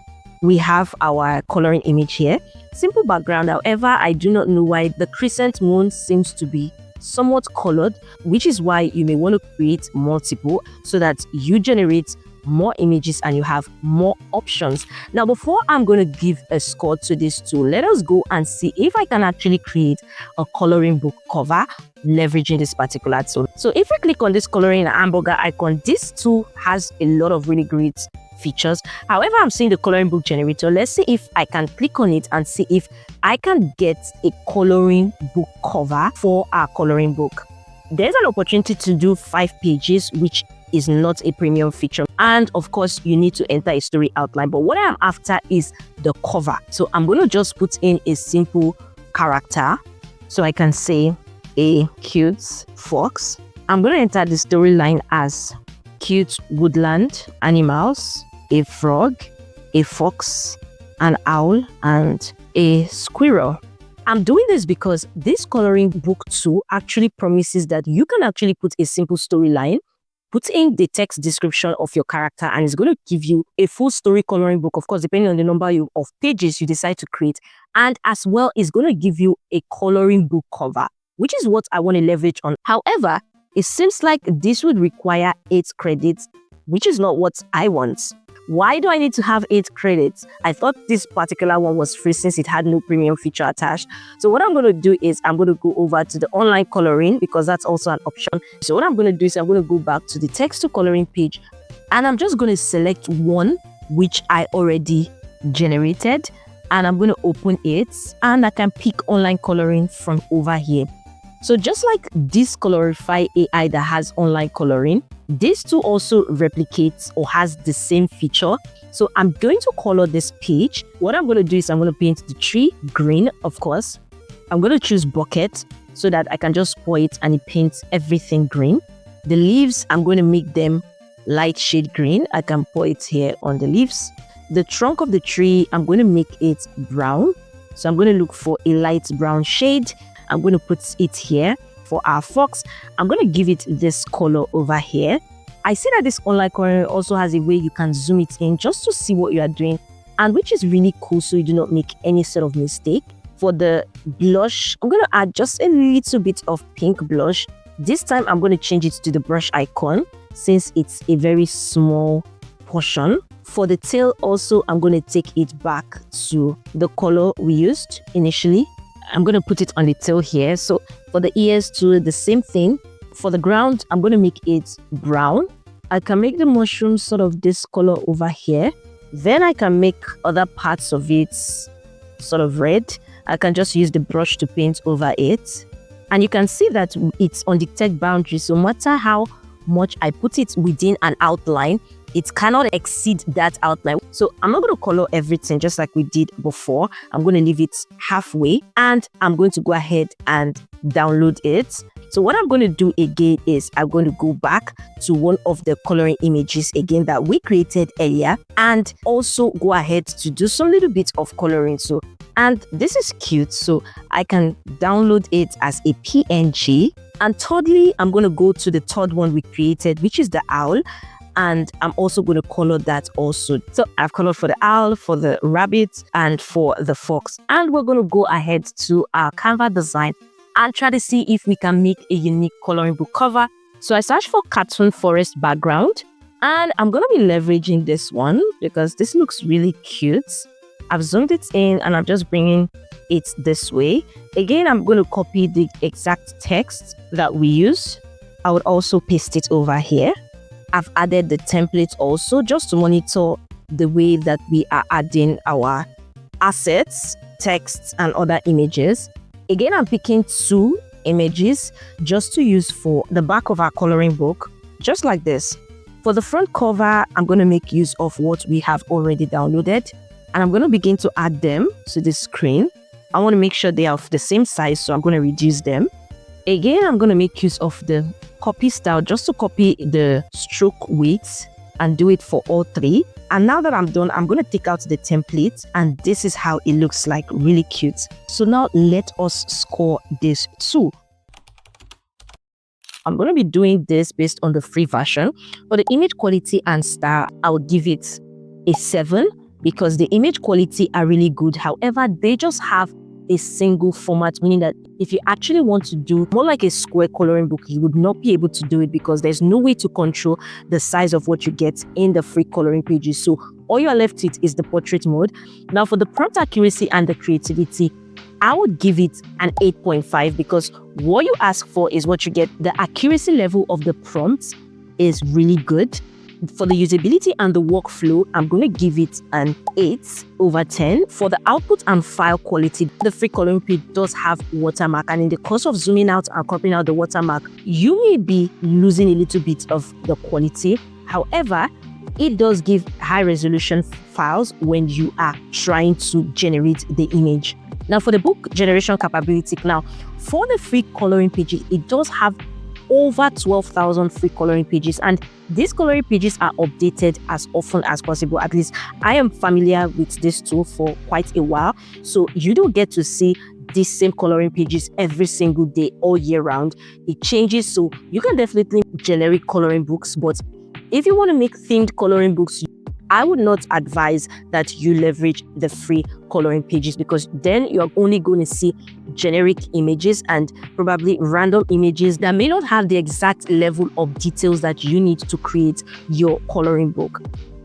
We have our coloring image here. Simple background. However, I do not know why the crescent moon seems to be somewhat colored, which is why you may want to create multiple so that you generate more images and you have more options. Now, before I'm going to give a score to this tool, let us go and see if I can actually create a coloring book cover leveraging this particular tool. So if we click on this coloring hamburger icon, this tool has a lot of really great features. However, I'm seeing the coloring book generator. Let's see if I can click on it and see if I can get a coloring book cover for our coloring book. There's an opportunity to do 5 pages, which is not a premium feature. And of course, you need to enter a story outline. But what I'm after is the cover. So I'm going to just put in a simple character. So I can say a cute fox. I'm going to enter the storyline as cute woodland animals, a frog, a fox, an owl, and a squirrel. I'm doing this because this coloring book tool actually promises that you can actually put a simple storyline, put in the text description of your character, and it's going to give you a full story coloring book, of course, depending on the number of pages you decide to create. And as well, it's going to give you a coloring book cover, which is what I want to leverage on. However, it seems like this would require 8 credits, which is not what I want. Why do I need to have 8 credits? I thought this particular one was free since it had no premium feature attached. So what I'm going to do is I'm going to go over to the online coloring because that's also an option. So what I'm going to do is I'm going to go back to the text to coloring page, and I'm just going to select one which I already generated, and I'm going to open it, and I can pick online coloring from over here. So just like this Colorify AI that has online coloring, this tool also replicates or has the same feature. So I'm going to color this page. What I'm going to do is I'm going to paint the tree green, of course. I'm going to choose bucket so that I can just pour it and it paints everything green. The leaves, I'm going to make them light shade green. I can pour it here on the leaves. The trunk of the tree, I'm going to make it brown. So I'm going to look for a light brown shade. I'm going to put it here. For our fox, I'm going to give it this color over here. I see that this online coloring also has a way you can zoom it in just to see what you are doing, and which is really cool so you do not make any sort of mistake. For the blush, I'm going to add just a little bit of pink blush. This time I'm going to change it to the brush icon since it's a very small portion. For the tail also, I'm going to take it back to the color we used initially. I'm going to put it on the tail here. So for the ears too, the same thing. For the ground, I'm going to make it brown. I can make the mushroom sort of this color over here. Then I can make other parts of it sort of red. I can just use the brush to paint over it. And you can see that it's on the text boundary. So no matter how much I put it within an outline, it cannot exceed that outline. So I'm not going to color everything just like we did before. I'm going to leave it halfway, and I'm going to go ahead and download it. So what I'm going to do again is I'm going to go back to one of the coloring images again that we created earlier, and also go ahead to do some little bit of coloring. So, and this is cute, so I can download it as a PNG. And thirdly, I'm going to go to the third one we created, which is the owl. and I'm also going to color that also. So I've colored for the owl, for the rabbit, and for the fox. And we're going to go ahead to our Canva design and try to see if we can make a unique coloring book cover. So I searched for cartoon forest background, and I'm going to be leveraging this one because this looks really cute. I've zoomed it in and I'm just bringing it this way. Again, I'm going to copy the exact text that we use. I would also paste it over here. I've added the template also just to monitor the way that we are adding our assets, texts, and other images. Again, I'm picking 2 images just to use for the back of our coloring book, just like this. For the front cover, I'm going to make use of what we have already downloaded, and I'm going to begin to add them to the screen. I want to make sure they are of the same size, so I'm going to reduce them. Again, I'm going to make use of the copy style just to copy the stroke width and do it for all 3. And now that I'm done, I'm going to take out the template, and this is how it looks like, really cute. So now let us score this too. I'm going to be doing this based on the free version. For the image quality and style, I'll give it a 7 because the image quality are really good. However, they just have a single format, meaning that if you actually want to do more like a square coloring book, you would not be able to do it because there's no way to control the size of what you get in the free coloring pages. So all you're left with is the portrait mode. Now for the prompt accuracy and the creativity, I would give it an 8.5 because what you ask for is what you get. The accuracy level of the prompts is really good. For the usability and the workflow, I'm going to give it an 8/10. For the output and file quality, the free coloring page does have watermark, and in the course of zooming out and cropping out the watermark, you may be losing a little bit of the quality. However, it does give high resolution files when you are trying to generate the image. Now for the book generation capability, now for the free coloring pages, it does have over 12,000 free coloring pages, and these coloring pages are updated as often as possible. At least I am familiar with this tool for quite a while, so you don't get to see these same coloring pages every single day all year round. It changes, so you can definitely generate coloring books, but if you want to make themed coloring books, I would not advise that you leverage the free coloring pages because then you're only going to see generic images and probably random images that may not have the exact level of details that you need to create your coloring book.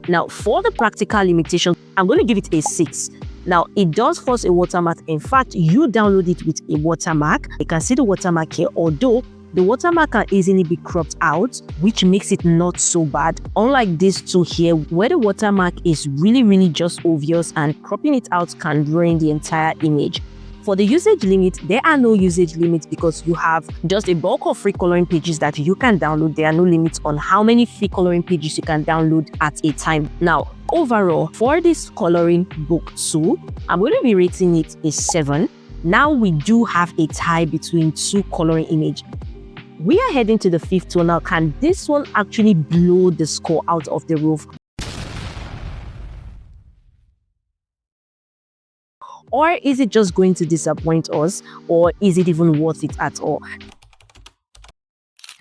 Now, for the practical limitation, I'm going to give it a 6. Now, it does force a watermark. In fact, you download it with a watermark. You can see the watermark here, although the watermark can easily be cropped out, which makes it not so bad. Unlike this two here, where the watermark is really just obvious and cropping it out can ruin the entire image. For the usage limit, there are no usage limits because you have just a bulk of free coloring pages that you can download. There are no limits on how many free coloring pages you can download at a time. Now, overall, for this coloring book 2, I'm going to be rating it a 7. Now we do have a tie between 2 coloring images. We are heading to the 5th one now. Can this one actually blow the score out of the roof? Or is it just going to disappoint us? Or is it even worth it at all?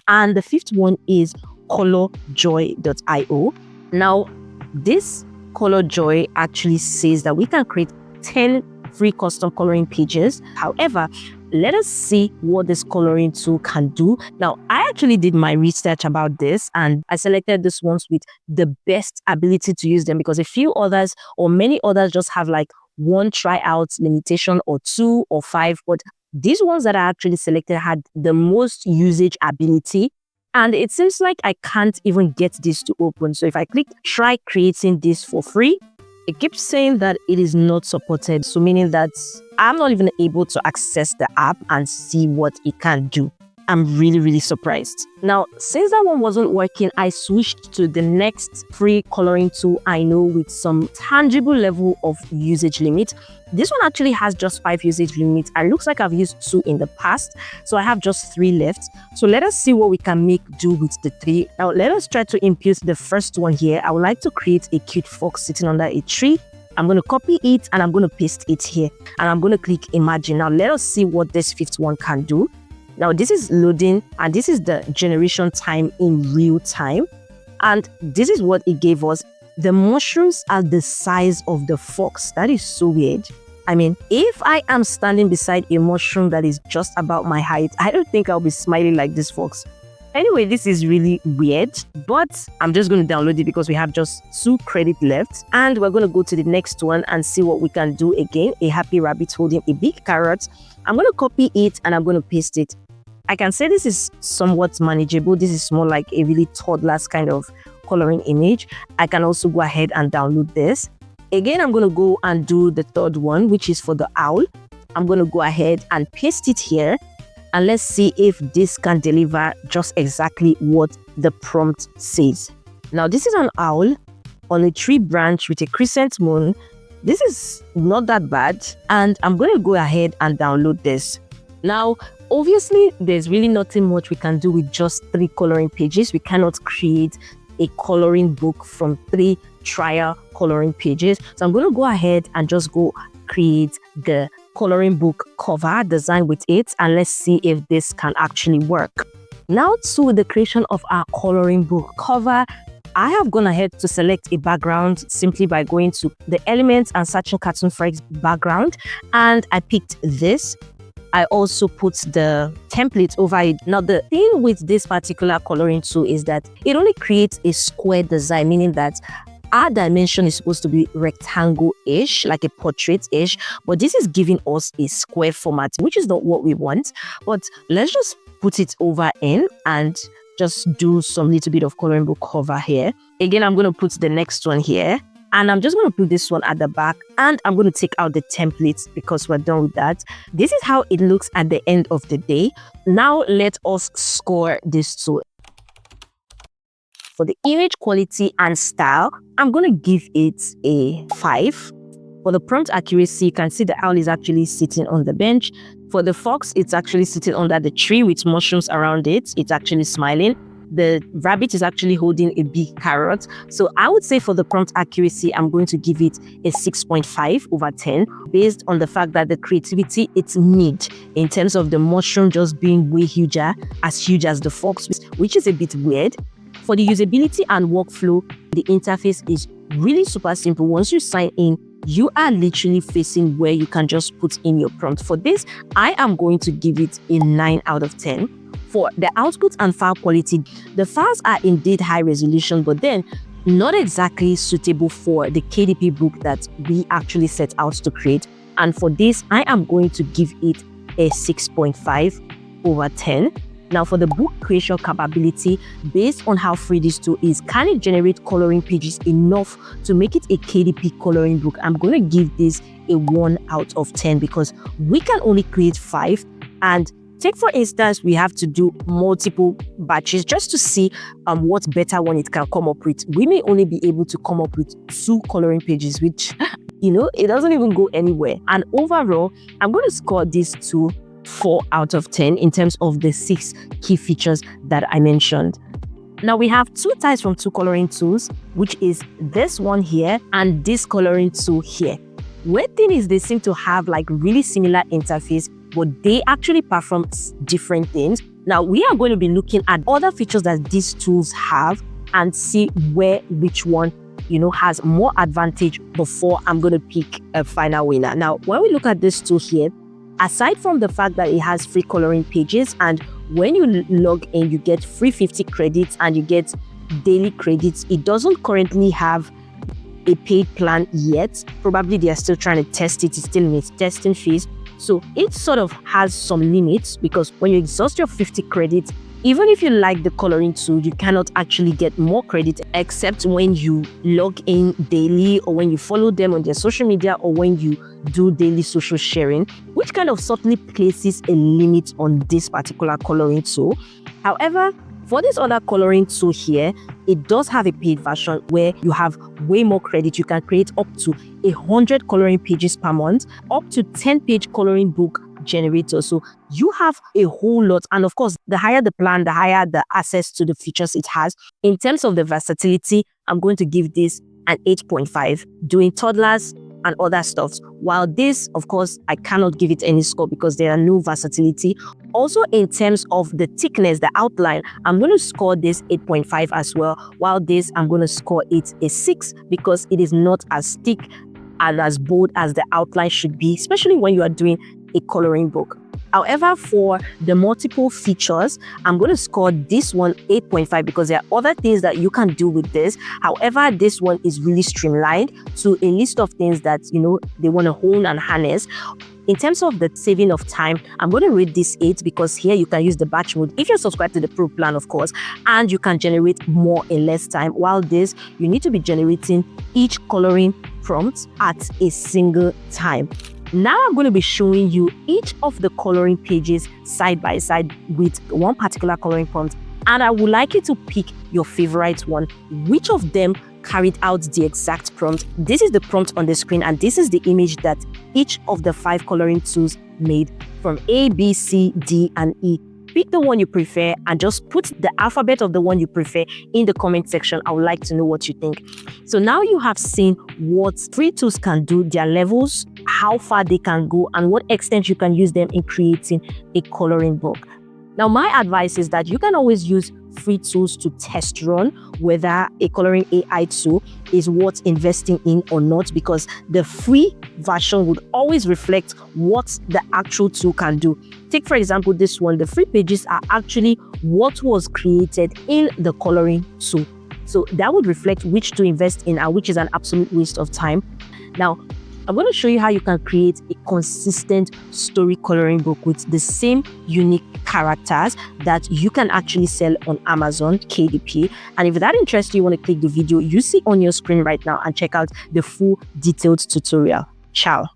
And the 5th one is colorjoy.io. Now, this ColorJoy actually says that we can create 10 free custom coloring pages. However, let us see what this coloring tool can do. Now, I actually did my research about this and I selected these ones with the best ability to use them because a few others or many others just have like 1 tryout limitation or 2 or 5. But these ones that I actually selected had the most usage ability. And it seems like I can't even get this to open. So if I click try creating this for free, it keeps saying that it is not supported. So meaning that I'm not even able to access the app and see what it can do. I'm really surprised. Now, since that one wasn't working, I switched to the next free coloring tool I know with some tangible level of usage limit. This one actually has just 5 usage limits. It looks like I've used 2 in the past, so I have just 3 left. So let us see what we can make do with the 3. Now, let us try to impute the first one here. I would like to create a cute fox sitting under a tree. I'm going to copy it and I'm going to paste it here. And I'm going to click imagine. Now, let us see what this 5th one can do. Now, this is loading and this is the generation time in real time. And this is what it gave us. The mushrooms are the size of the fox. That is so weird. I mean, if I am standing beside a mushroom that is just about my height, I don't think I'll be smiling like this fox. Anyway, this is really weird, but I'm just going to download it because we have just 2 credits left. And we're going to go to the next one and see what we can do again. A happy rabbit holding a big carrot. I'm going to copy it and I'm going to paste it. I can say this is somewhat manageable. This is more like a really toddler's kind of coloring image. I can also go ahead and download this. Again, I'm going to go and do the third one, which is for the owl. I'm going to go ahead and paste it here. And let's see if this can deliver just exactly what the prompt says. Now, this is an owl on a tree branch with a crescent moon. This is not that bad. And I'm going to go ahead and download this. Now, obviously, there's really nothing much we can do with just 3 coloring pages. We cannot create a coloring book from 3 trial coloring pages. So I'm going to go ahead and just go create the coloring book cover, design with it, and let's see if this can actually work. Now to the creation of our coloring book cover. I have gone ahead to select a background simply by going to the elements and searching Cartoon Fresh background, and I picked this. I also put the template over it. Now, the thing with this particular coloring tool is that it only creates a square design, meaning that our dimension is supposed to be rectangle-ish, like a portrait-ish, but this is giving us a square format, which is not what we want. But let's just put it over in and just do some little bit of coloring book cover here. Again, I'm going to put the next one here. And I'm just going to put this one at the back, and I'm going to take out the templates because we're done with that. This is how it looks at the end of the day. Now let us score this tool. For the image quality and style, I'm going to give it a 5. For the prompt accuracy, you can see the owl is actually sitting on the bench. For the fox, it's actually sitting under the tree with mushrooms around it. It's actually smiling. The rabbit is actually holding a big carrot. So I would say for the prompt accuracy, I'm going to give it a 6.5 over 10 based on the fact that the creativity, it's mid in terms of the mushroom just being way huger, as huge as the fox, which is a bit weird. For the usability and workflow, the interface is really super simple. Once you sign in, you are literally facing where you can just put in your prompt. For this, I am going to give it a 9 out of 10. For the output and file quality, the files are indeed high resolution, but then not exactly suitable for the KDP book that we actually set out to create. And for this, I am going to give it a 6.5 over 10. Now, for the book creation capability, based on how free this tool is, can it generate coloring pages enough to make it a KDP coloring book? I'm going to give this a 1 out of 10 because we can only create 5. And take, for instance, we have to do multiple batches just to see what better one it can come up with. We may only be able to come up with 2 coloring pages, which, it doesn't even go anywhere. And overall, I'm going to score this to 4 out of 10 in terms of the 6 key features that I mentioned. Now we have 2 types from 2 coloring tools, which is this one here and this coloring tool here. Weird thing is they seem to have like really similar interface, but they actually perform different things. Now we are going to be looking at other features that these tools have and see which one has more advantage before I'm going to pick a final winner. Now when we look at this tool here, aside from the fact that it has free coloring pages, and when you log in, you get free 50 credits and you get daily credits, it doesn't currently have a paid plan yet. Probably they are still trying to test it. It's still in its testing phase. So it sort of has some limits because when you exhaust your 50 credits, even if you like the coloring tool, you cannot actually get more credit except when you log in daily or when you follow them on their social media or when you do daily social sharing, which kind of subtly places a limit on this particular coloring tool. However, for this other coloring tool here, it does have a paid version where you have way more credit. You can create up to 100 coloring pages per month, up to 10-page coloring book generator. So you have a whole lot, and of course the higher the plan, the higher the access to the features it has. In terms of the versatility, I'm going to give this an 8.5. Doing toddlers, and other stuff. While this, of course, I cannot give it any score because there are no versatility. Also, in terms of the thickness, the outline, I'm going to score this 8.5 as well. While this, I'm going to score it a 6 because it is not as thick and as bold as the outline should be, especially when you are doing a coloring book. However, for the multiple features, I'm going to score this one 8.5 because there are other things that you can do with this. However, this one is really streamlined to a list of things that, they want to hone and harness. In terms of the saving of time, I'm going to rate this 8 because here you can use the batch mode if you're subscribed to the Pro plan, of course, and you can generate more in less time. While this, you need to be generating each coloring prompt at a single time. Now I'm going to be showing you each of the coloring pages side by side with one particular coloring prompt, and I would like you to pick your favorite one. Which of them carried out the exact prompt? This is the prompt on the screen, and this is the image that each of the 5 coloring tools made from A, B, C, D, and E. Pick the one you prefer and just put the alphabet of the one you prefer in the comment section. I would like to know what you think. So now you have seen what free tools can do, their levels, how far they can go, and what extent you can use them in creating a coloring book. Now, my advice is that you can always use free tools to test run whether a Coloring AI tool is worth investing in or not, because the free version would always reflect what the actual tool can do. Take, for example, this one. The free pages are actually what was created in the coloring tool. So that would reflect which to invest in and which is an absolute waste of time. Now, I'm going to show you how you can create a consistent story coloring book with the same unique characters that you can actually sell on Amazon KDP. And if that interests you, you want to click the video you see on your screen right now and check out the full detailed tutorial. Ciao.